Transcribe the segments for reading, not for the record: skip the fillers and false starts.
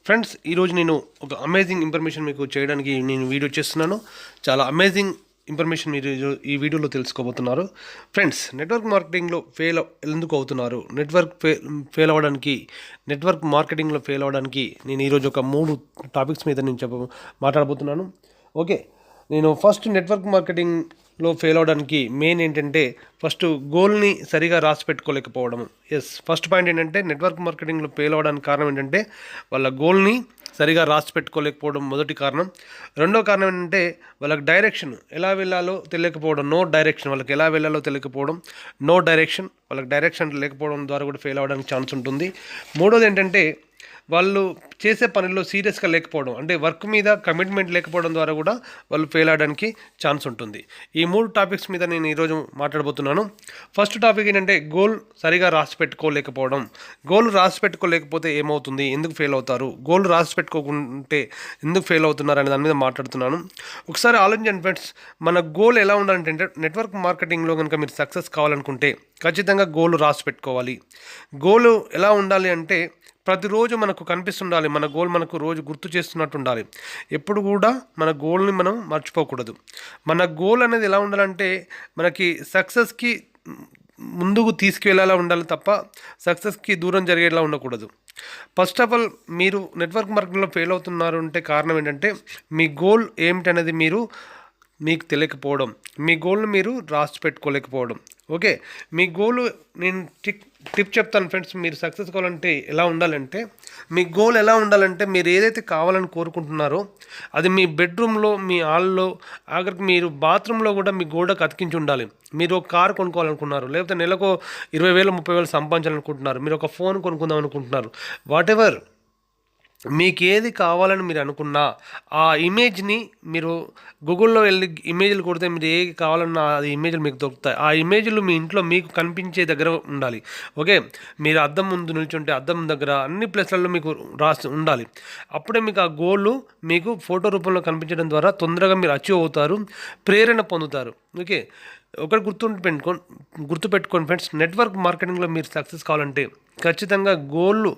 Friends, ఈరోజు నేను ఒక అమేజింగ్ ఇన్ఫర్మేషన్ మీకు చేయడానికి నేను వీడియో చేస్తున్నాను. చాలా అమేజింగ్ ఇన్ఫర్మేషన్ మీరు ఈ వీడియోలో తెలుసుకోబోతున్నారు. ఫ్రెండ్స్, నెట్వర్క్ మార్కెటింగ్లో ఎందుకు అవుతున్నారు, ఫెయిల్ అవ్వడానికి, నెట్వర్క్ మార్కెటింగ్లో ఫెయిల్ అవ్వడానికి నేను ఈరోజు ఒక 3 టాపిక్స్ మీద నేను మాట్లాడబోతున్నాను. ఓకే, నేను ఫస్ట్ నెట్వర్క్ మార్కెటింగ్లో ఫెయిల్ అవ్వడానికి మెయిన్ ఏంటంటే ఫస్ట్ గోల్ని సరిగా రాసి పెట్టుకోలేకపోవడం. ఫస్ట్ పాయింట్ ఏంటంటే నెట్వర్క్ మార్కెటింగ్లో ఫెయిల్ అవ్వడానికి కారణం ఏంటంటే వాళ్ళ గోల్ని సరిగా రాసి పెట్టుకోలేకపోవడం మొదటి కారణం. రెండో కారణం ఏంటంటే వాళ్ళకి డైరెక్షన్ ఎలా వెళ్ళాలో తెలియకపోవడం. వాళ్ళకి ఎలా వెళ్ళాలో తెలియకపోవడం, వాళ్ళకి డైరెక్షన్ లేకపోవడం ద్వారా కూడా ఫెయిల్ అవ్వడానికి ఛాన్స్ ఉంటుంది. మూడోది ఏంటంటే వాళ్ళు చేసే పనిలో సీరియస్గా లేకపోవడం, అంటే వర్క్ మీద కమిట్మెంట్ లేకపోవడం ద్వారా కూడా వాళ్ళు ఫెయిల్ అవడానికి ఛాన్స్ ఉంటుంది. ఈ 3 టాపిక్స్ మీద నేను ఈరోజు మాట్లాడబోతున్నాను. ఫస్ట్ టాపిక్ ఏంటంటే గోల్ సరిగా రాసి పెట్టుకోలేకపోవడం. గోల్ రాసి పెట్టుకోలేకపోతే ఏమవుతుంది, ఎందుకు ఫెయిల్ అవుతారు, గోల్ రాసి పెట్టుకోకుంటే ఎందుకు ఫెయిల్ అవుతున్నారు అనే దాని మీద మాట్లాడుతున్నాను. ఒకసారి ఆలోచించండి ఫ్రెండ్స్, మన గోల్ ఎలా ఉండాలంటే నెట్వర్క్ మార్కెటింగ్లో కనుక మీరు సక్సెస్ కావాలనుకుంటే ఖచ్చితంగా గోల్ రాసి పెట్టుకోవాలి. గోల్ ఎలా ఉండాలి అంటే ప్రతిరోజు మనకు కనిపిస్తుండాలి. మన గోల్ మనకు రోజు గుర్తు చేస్తున్నట్టు ఉండాలి. ఎప్పుడు కూడా మన గోల్ని మనం మర్చిపోకూడదు. మన గోల్ అనేది ఎలా ఉండాలంటే మనకి సక్సెస్కి ముందుకు తీసుకువెళ్ళేలా ఉండాలి తప్ప సక్సెస్కి దూరం జరిగేలా ఉండకూడదు. ఫస్ట్ ఆఫ్ ఆల్, మీరు నెట్వర్క్ మార్కెటింగ్లో ఫెయిల్ అవుతున్నారు అంటే కారణం ఏంటంటే మీ గోల్ ఏమిటనేది మీకు తెలియకపోవడం, మీ గోల్ని మీరు రాసి పెట్టుకోలేకపోవడం. ఓకే, మీ గోల్ నేను టిప్ చెప్తాను ఫ్రెండ్స్. మీరు సక్సెస్ కావాలంటే ఎలా ఉండాలంటే, మీ గోల్ ఎలా ఉండాలంటే మీరు ఏదైతే కావాలని కోరుకుంటున్నారో అది మీ బెడ్రూమ్లో, మీ హాల్లో, ఆఖరికి మీరు బాత్రూంలో కూడా మీ గోడకు అతికించి ఉండాలి. మీరు ఒక కారు కొనుక్కోవాలనుకున్నారు, లేకపోతే నెలకు 20,000 30,000 సంపాదించాలనుకుంటున్నారు, మీరు ఒక ఫోన్ కొనుక్కుందాం అనుకుంటున్నారు, వాట్ ఎవర్ మీకు ఏది కావాలని మీరు అనుకున్నా ఆ ఇమేజ్ని మీరు గూగుల్లో వెళ్ళి ఇమేజ్లు కొడితే మీరు ఏది కావాలన్నా అది ఇమేజ్లు మీకు దొరుకుతాయి. ఆ ఇమేజ్లు మీ ఇంట్లో మీకు కనిపించే దగ్గర ఉండాలి. ఓకే, మీరు అద్దం ముందు నిల్చుంటే అద్దం దగ్గర అన్ని ప్లేస్లలో మీకు రాసి ఉండాలి. అప్పుడే మీకు ఆ గోల్ మీకు ఫోటో రూపంలో కనిపించడం ద్వారా తొందరగా మీరు అచీవ్ అవుతారు, ప్రేరణ పొందుతారు. ఓకే, ఒకటి గుర్తుపెట్టుకోండి ఫ్రెండ్స్, నెట్వర్క్ మార్కెటింగ్లో మీరు సక్సెస్ కావాలంటే ఖచ్చితంగా గోళ్ళు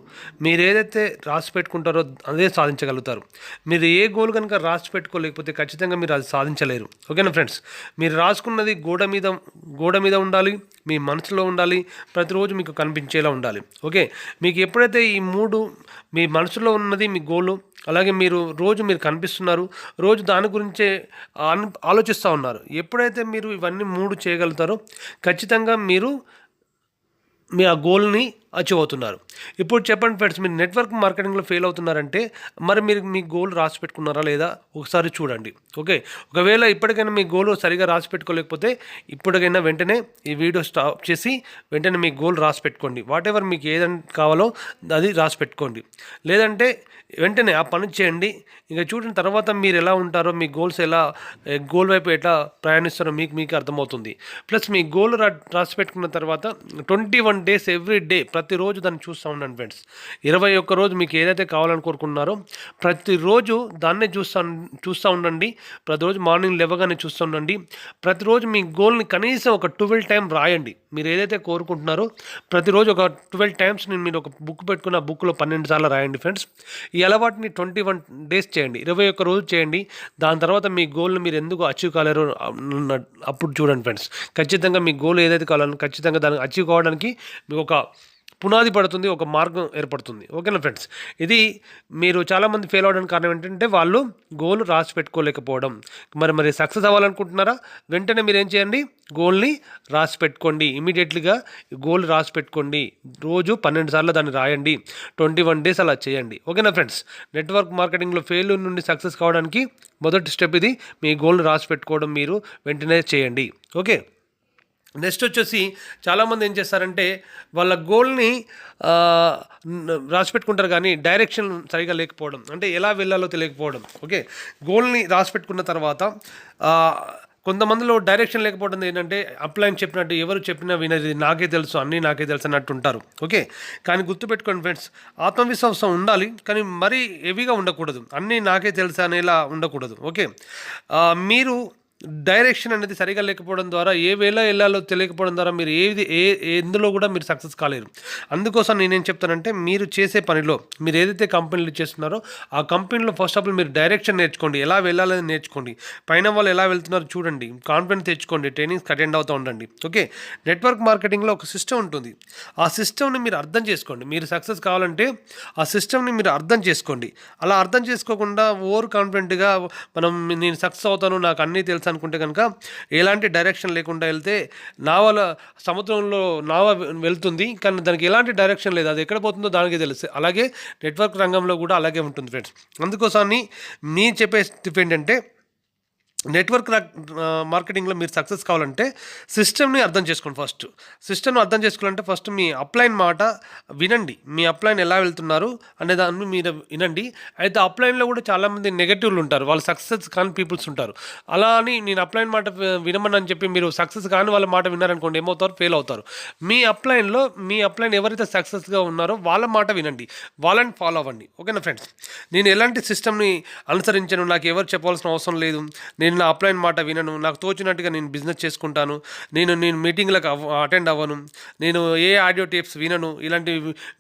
మీరు ఏదైతే రాసి పెట్టుకుంటారో అదే సాధించగలుగుతారు. మీరు ఏ గోల్ కనుక రాసి పెట్టుకోలేకపోతే ఖచ్చితంగా మీరు అది సాధించలేరు. ఓకేనా ఫ్రెండ్స్, మీరు రాసుకున్నది గోడ మీద ఉండాలి, మీ మనసులో ఉండాలి, ప్రతిరోజు మీకు కనిపించేలా ఉండాలి. ఓకే, మీకు ఎప్పుడైతే ఈ 3 మీ మనసులో ఉన్నది మీ గోలు, అలాగే మీరు కనిపిస్తున్నారు, రోజు దాని గురించే ఆలోచిస్తూ ఉన్నారు, ఎప్పుడైతే మీరు ఇవన్నీ 3 చేయగలుగుతారో ఖచ్చితంగా మీరు మీ ఆ గోల్ని అచీవ్ అవుతున్నారు. ఇప్పుడు చెప్పండి ఫ్రెండ్స్, మీరు నెట్వర్క్ మార్కెటింగ్లో ఫెయిల్ అవుతున్నారంటే మరి మీరు మీ గోల్ రాసి పెట్టుకున్నారా లేదా ఒకసారి చూడండి. ఓకే, ఒకవేళ ఇప్పటికైనా మీ గోల్ సరిగా రాసి పెట్టుకోలేకపోతే ఇప్పటికైనా వెంటనే ఈ వీడియో స్టాప్ చేసి వెంటనే మీ గోల్ రాసి పెట్టుకోండి. వాట్ ఎవర్ మీకు ఏదైనా కావాలో అది రాసి పెట్టుకోండి. లేదంటే వెంటనే ఆ పని చేయండి. ఇంకా చూడిన తర్వాత మీరు ఎలా ఉంటారో, మీ గోల్ వైపు ఎట్లా ప్రయాణిస్తారో మీకు అర్థమవుతుంది. ప్లస్ మీ గోల్ రాసి పెట్టుకున్న తర్వాత 21 డేస్ ఎవ్రీ డే ప్రతిరోజు దాన్ని చూస్తూ ఉండండి ఫ్రెండ్స్. 21 రోజు మీకు ఏదైతే కావాలని కోరుకున్నారో ప్రతిరోజు దాన్నే చూస్తూ ఉండండి. ప్రతిరోజు మార్నింగ్ లేవగానే చూస్తూ ఉండండి. ప్రతిరోజు మీ గోల్ని కనీసం ఒక 12 టైం రాయండి. మీరు ఏదైతే కోరుకుంటున్నారో ప్రతిరోజు ఒక 12 టైమ్స్ మీరు ఒక బుక్ పెట్టుకున్న బుక్లో 12 సార్లు రాయండి ఫ్రెండ్స్. ఈ అలవాటుని 21 డేస్ చేయండి, 21 రోజు చేయండి. దాని తర్వాత మీ గోల్ని మీరు ఎందుకు అచీవ్ కాలేరో అప్పుడు చూడండి ఫ్రెండ్స్. ఖచ్చితంగా మీ గోల్ ఏదైతే కావాలో ఖచ్చితంగా దాన్ని అచీవ్ కావడానికి మీకు ఒక పునాది పడుతుంది, ఒక మార్గం ఏర్పడుతుంది. ఓకేనా ఫ్రెండ్స్, ఇది మీరు చాలామంది ఫెయిల్ అవ్వడానికి కారణం ఏంటంటే వాళ్ళు గోల్ రాసి పెట్టుకోలేకపోవడం. మరి సక్సెస్ అవ్వాలనుకుంటున్నారా, వెంటనే మీరు ఏం చేయండి, గోల్ని రాసి పెట్టుకోండి. ఇమీడియట్లీగా గోల్ రాసి పెట్టుకోండి. రోజు 12 సార్లు దాన్ని రాయండి. 21 డేస్ అలా చేయండి. ఓకేనా ఫ్రెండ్స్, నెట్వర్క్ మార్కెటింగ్లో ఫెయిల్ నుండి సక్సెస్ కావడానికి మొదటి స్టెప్ ఇది. మీ గోల్ని రాసి పెట్టుకోవడం మీరు వెంటనే చేయండి. ఓకే, నెక్స్ట్ వచ్చేసి చాలామంది ఏం చేస్తారంటే వాళ్ళ గోల్ని రాసి పెట్టుకుంటారు కానీ డైరెక్షన్ సరిగా లేకపోవడం, అంటే ఎలా వెళ్ళాలో తెలియకపోవడం. ఓకే, గోల్ని రాసి పెట్టుకున్న తర్వాత కొంతమందిలో డైరెక్షన్ లేకపోవడం ఏంటంటే అప్లైన్ చెప్పినట్టు ఎవరు చెప్పినా వినది, నాకే తెలుసు నాకే తెలుసు అన్నట్టు ఉంటారు. ఓకే, కానీ గుర్తుపెట్టుకోండి ఫ్రెండ్స్, ఆత్మవిశ్వాసం ఉండాలి కానీ మరీ హెవీగా ఉండకూడదు, అన్నీ నాకే తెలుసు అనేలా ఉండకూడదు. ఓకే, మీరు డైరెక్షన్ అనేది సరిగా లేకపోవడం ద్వారా ఏ వేళ వెళ్ళాలో తెలియకపోవడం ద్వారా మీరు ఎందులో కూడా మీరు సక్సెస్ కాలేరు. అందుకోసం నేనేం చెప్తానంటే మీరు చేసే పనిలో మీరు ఏదైతే కంపెనీలు చేస్తున్నారో ఆ కంపెనీలో ఫస్ట్ ఆఫ్ ఆల్ మీరు డైరెక్షన్ నేర్చుకోండి, ఎలా వెళ్ళాలని నేర్చుకోండి, పైన వాళ్ళు ఎలా వెళ్తున్నారో చూడండి, కాన్ఫిడెన్స్ తెచ్చుకోండి, ట్రైనింగ్స్కి అటెండ్ అవుతూ ఉండండి. ఓకే, నెట్వర్క్ మార్కెటింగ్లో ఒక సిస్టమ్ ఉంటుంది. ఆ సిస్టమ్ని మీరు అర్థం చేసుకోండి. మీరు సక్సెస్ కావాలంటే ఆ సిస్టమ్ని మీరు అర్థం చేసుకోండి. అలా అర్థం చేసుకోకుండా ఓవర్ కాన్ఫిడెంట్గా నేను సక్సెస్ అవుతాను, నాకు అన్నీ తెలుసు అనుకుంటే కనుక ఎలాంటి డైరెక్షన్ లేకుండా వెళ్తే సముద్రంలో నావ వెళ్తుంది, కానీ దానికి ఎలాంటి డైరెక్షన్ లేదు, అది ఎక్కడ పోతుందో దానికి తెలుసు. అలాగే నెట్వర్క్ రంగంలో కూడా అలాగే ఉంటుంది ఫ్రెండ్స్. అందుకోసాన్ని నేను చెప్పే టిప్ ఏంటంటే నెట్వర్క్ మార్కెటింగ్లో మీరు సక్సెస్ కావాలంటే సిస్టమ్ని అర్థం చేసుకోండి. సిస్టమ్ని అర్థం చేసుకోవాలంటే ఫస్ట్ మీ అప్లైన్ మాట వినండి. మీ అప్లైన్ ఎలా వెళ్తున్నారు అనే దాన్ని మీరు వినండి. అయితే అప్లైన్లో కూడా చాలామంది నెగటివ్లు ఉంటారు, వాళ్ళు సక్సెస్ కాని పీపుల్స్ ఉంటారు. అలా అని నేను అప్లైన్ మాట వినమని చెప్పి మీరు సక్సెస్ కాని వాళ్ళ మాట విన్నారనుకోండి, ఏమవుతారు, ఫెయిల్ అవుతారు. మీ అప్లైన్ ఎవరైతే సక్సెస్గా ఉన్నారో వాళ్ళ మాట వినండి, వాళ్ళని ఫాలో అవ్వండి. ఓకేనా ఫ్రెండ్స్, నేను ఎలాంటి సిస్టమ్ని అనుసరించాను, నాకు ఎవరు చెప్పాల్సిన అవసరం లేదు, నేను నా అప్లైన్ మాట వినను, నాకు తోచినట్టుగా నేను బిజినెస్ చేసుకుంటాను, నేను మీటింగ్లకు అటెండ్ అవ్వను, నేను ఏ ఆడియో టేప్స్ వినను, ఇలాంటి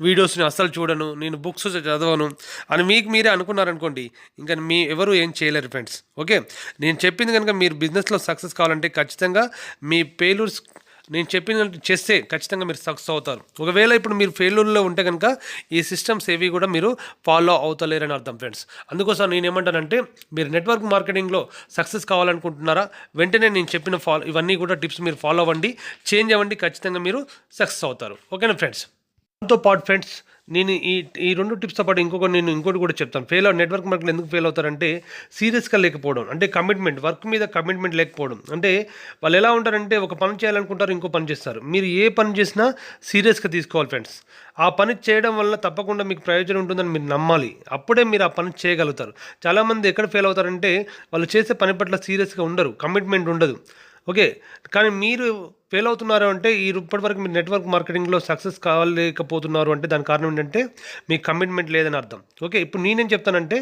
వీడియోస్ని అస్సలు చూడను, నేను బుక్స్ చదవను అని మీకు మీరే అనుకున్నారనుకోండి, ఇంకా ఎవరు ఏం చేయలేరు ఫ్రెండ్స్. ఓకే, నేను చెప్పింది కనుక మీరు బిజినెస్లో సక్సెస్ కావాలంటే ఖచ్చితంగా మీ ఫెయిల్యూర్స్ నేను చెప్పినట్టు చేస్తే ఖచ్చితంగా మీరు సక్సెస్ అవుతారు. ఒకవేళ ఇప్పుడు మీరు ఫెయిల్యూర్లో ఉంటే కనుక ఈ సిస్టమ్స్ ఏవి కూడా మీరు ఫాలో అవుతలేరని అర్థం ఫ్రెండ్స్. అందుకోసం నేను ఏమంటానంటే మీరు నెట్వర్క్ మార్కెటింగ్లో సక్సెస్ కావాలనుకుంటున్నారా, వెంటనే నేను చెప్పిన ఇవన్నీ కూడా టిప్స్ మీరు ఫాలో అవ్వండి, చేంజ్ అవ్వండి, ఖచ్చితంగా మీరు సక్సెస్ అవుతారు. ఓకేనా ఫ్రెండ్స్. దాంతో పాటు ఫ్రెండ్స్ నేను ఈ రెండు టిప్స్తో పాటు ఇంకోటి కూడా చెప్తాను. నెట్వర్క్ మార్కెట్లో ఎందుకు ఫెయిల్ అవుతారంటే సీరియస్గా లేకపోవడం, అంటే వర్క్ మీద కమిట్మెంట్ లేకపోవడం. అంటే వాళ్ళు ఎలా ఉంటారంటే ఒక పని చేయాలనుకుంటారు, ఇంకో పని చేస్తారు. మీరు ఏ పని చేసినా సీరియస్గా తీసుకోవాలి ఫ్రెండ్స్. ఆ పని చేయడం వల్ల తప్పకుండా మీకు ప్రయోజనం ఉంటుందని మీరు నమ్మాలి, అప్పుడే మీరు ఆ పని చేయగలుగుతారు. చాలామంది ఎక్కడ ఫెయిల్ అవుతారంటే వాళ్ళు చేసే పని పట్ల సీరియస్గా ఉండరు, కమిట్మెంట్ ఉండదు. ఓకే, కానీ మీరు ఫెయిల్ అవుతున్నారు అంటే ఇప్పటివరకు మీరు నెట్వర్క్ మార్కెటింగ్లో సక్సెస్ కాలేకపోతున్నారు అంటే దాని కారణం ఏంటంటే మీ కమిట్మెంట్ లేదని అర్థం. ఓకే, ఇప్పుడు నేనేం చెప్తానంటే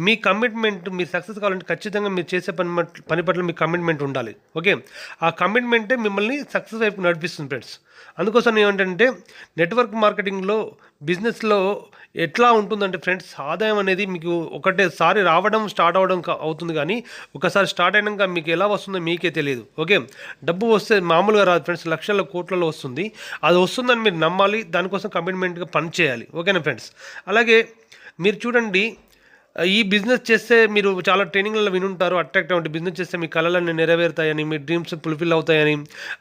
మీ కమిట్మెంట్, మీరు సక్సెస్ కావాలంటే ఖచ్చితంగా మీరు చేసే పని పట్ల మీ కమిట్మెంట్ ఉండాలి. ఓకే, ఆ కమిట్మెంటే మిమ్మల్ని సక్సెస్ వైపు నడిపిస్తుంది ఫ్రెండ్స్. అందుకోసం ఏమంటే నెట్వర్క్ మార్కెటింగ్లో బిజినెస్లో ఎట్లా ఉంటుందంటే ఫ్రెండ్స్, ఆదాయం అనేది మీకు ఒకటేసారి స్టార్ట్ అవ్వడం అవుతుంది, కానీ ఒకసారి స్టార్ట్ అయినాక మీకు ఎలా వస్తుందో మీకే తెలియదు. ఓకే, డబ్బు వస్తే మామూలుగా రాదు ఫ్రెండ్స్, లక్షల కోట్లలో వస్తుంది. అది వస్తుందని మీరు నమ్మాలి, దానికోసం కమిట్మెంట్గా పని చేయాలి. ఓకేనా ఫ్రెండ్స్. అలాగే మీరు చూడండి, ఈ బిజినెస్ చేస్తే మీరు చాలా ట్రైనింగ్లలో వినుంటారు, అట్రాక్ట్ అవ్వండి, బిజినెస్ చేస్తే మీ కళలన్నీ నెరవేరుతాయని, మీ డ్రీమ్స్ ఫుల్ఫిల్ అవుతాయని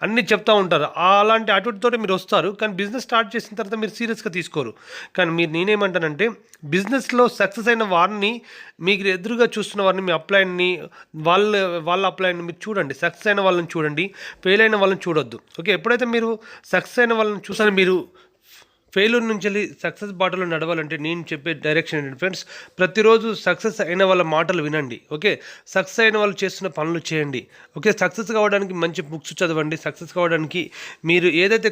అన్నీ చెప్తూ ఉంటారు. అలాంటి అటుతోటి మీరు వస్తారు, కానీ బిజినెస్ స్టార్ట్ చేసిన తర్వాత మీరు సీరియస్గా తీసుకోరు. కానీ నేనేమంటానంటే బిజినెస్లో సక్సెస్ అయిన వారిని, మీకు ఎదురుగా చూస్తున్న వారిని, మీ అప్లైన్ని, వాళ్ళ అప్లైన్ని మీరు చూడండి, సక్సెస్ అయిన వాళ్ళని చూడండి, ఫెయిల్ అయిన వాళ్ళని చూడొద్దు. ఓకే, ఎప్పుడైతే మీరు సక్సెస్ అయిన వాళ్ళని చూసారో, మీరు ఫెయిల్యూర్ నుంచి వెళ్ళి సక్సెస్ బాటలో నడవాలంటే నేను చెప్పే డైరెక్షన్ ఏంటంటే ఫ్రెండ్స్, ప్రతిరోజు సక్సెస్ అయిన వాళ్ళ మాటలు వినండి. ఓకే, సక్సెస్ అయిన వాళ్ళు చేస్తున్న పనులు చేయండి. ఓకే, సక్సెస్ కావడానికి మంచి బుక్స్ చదవండి. సక్సెస్ కావడానికి మీరు ఏదైతే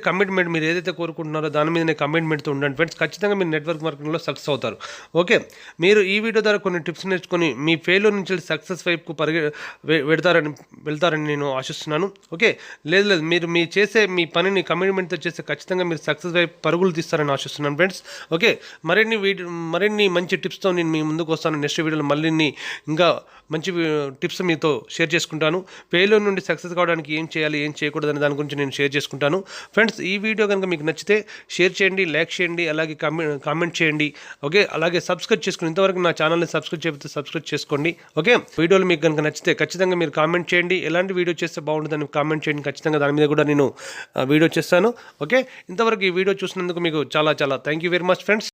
కోరుకుంటున్నారో దాని మీదనే కమిట్మెంట్తో ఉండండి ఫ్రెండ్స్. ఖచ్చితంగా మీరు నెట్వర్క్ మార్కెటింగ్లో సక్సెస్ అవుతారు. ఓకే, మీరు ఈ వీడియో ద్వారా కొన్ని టిప్స్ నేర్చుకొని మీ ఫెయిల్యూర్ నుంచి వెళ్ళి సక్సెస్ వైపుకు వెళ్తారని నేను ఆశిస్తున్నాను. ఓకే, లేదు మీరు చేసే మీ పనిని కమిట్మెంట్తో చేస్తే ఖచ్చితంగా మీరు సక్సెస్ వైపు పరుగులు తీస్తారని ఆశిస్తున్నాను ఫ్రెండ్స్. ఓకే, మరిన్ని మంచి టిప్స్తో నేను మీ ముందుకు వస్తాను. నెక్స్ట్ వీడియోలో మళ్ళీ ఇంకా మంచి టిప్స్ మీతో షేర్ చేసుకుంటాను. ఫెయిల్యూర్ నుండి సక్సెస్ కావడానికి ఏం చేయాలి, ఏం చేయకూడదు అనే దాని గురించి నేను షేర్ చేసుకుంటాను ఫ్రెండ్స్. ఈ వీడియో కనుక మీకు నచ్చితే షేర్ చేయండి, లైక్ చేయండి, అలాగే కామెంట్ చేయండి. ఓకే, అలాగే సబ్స్క్రైబ్ చేసుకుని, ఇంతవరకు నా ఛానల్ని సబ్స్క్రైబ్ చేసుకోండి. ఓకే, వీడియోలు మీకు కనుక నచ్చితే ఖచ్చితంగా మీరు కామెంట్ చేయండి, ఎలాంటి వీడియో చేస్తే బాగుంటుందని కామెంట్ చేయండి. ఖచ్చితంగా దాని మీద కూడా నేను వీడియో చేస్తాను. ఓకే, ఇంతవరకు ఈ వీడియో చూసినందుకు మీకు చాలా thank you very much friends.